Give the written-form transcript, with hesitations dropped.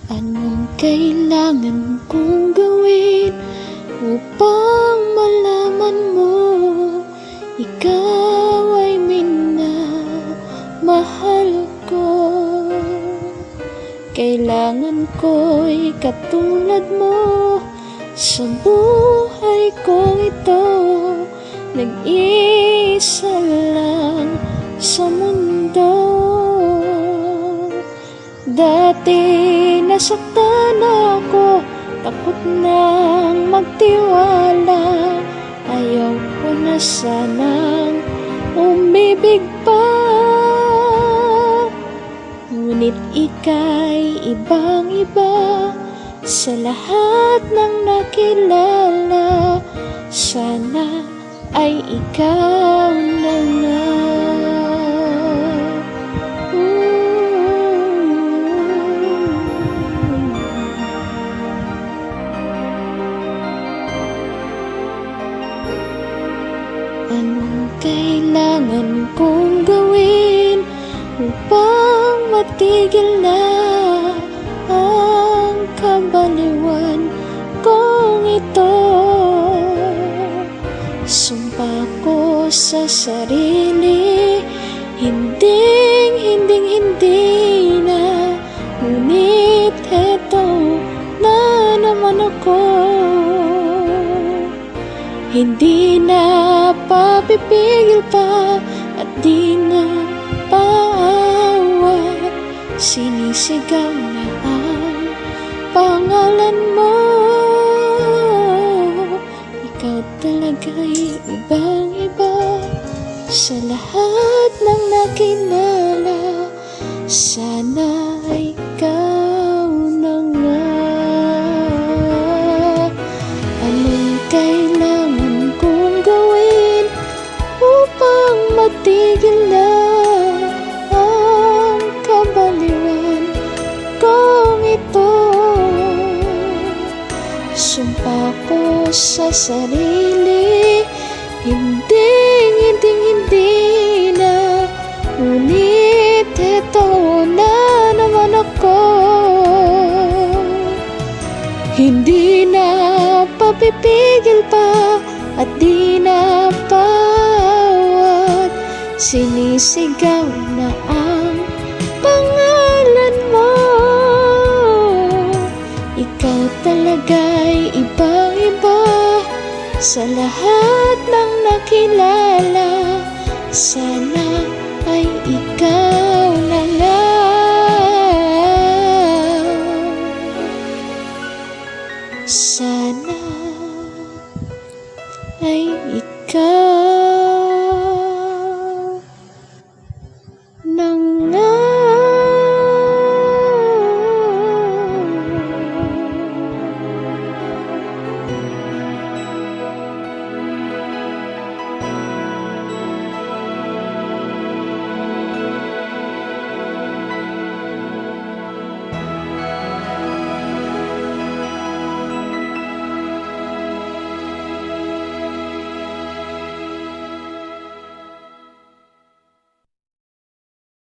Anong kailangan kong gawin upang malaman mo ikaw ay minamahal ko? Kailangan ko'y katulad mo sa buhay kong ito. Nag-iisa lang sa mundo. Dati nasaktan ako, takot nang magtiwala. Ayaw ko na sanang umibig pa. Ngunit ika'y ibang-iba sa lahat ng nakilala. Sana ay ikaw na nga. Anong kailangan kong gawin upang matigil na ang kabaliwan kong ito? Sumpa ko sa sarili, hindi na. Ngunit eto na naman ako. Hindi na papipigil pa at di na paawat. Sinisigaw na ang pangalan mo. Ikaw talaga'y ibang-iba sa lahat ng nakilala. Sana ikaw na nga. Anong kailangan kong gawin upang matigil na ang kabaliwan kong ito? Sumpa ko sa sarili, hindi na. Ngunit eto na naman ako. Hindi na papipigil pa at di na paawat. Sinisigaw na ang pangalan mo. Ikaw talaga'y ibang-iba sa lahat ng nakilala. Sana ay ikaw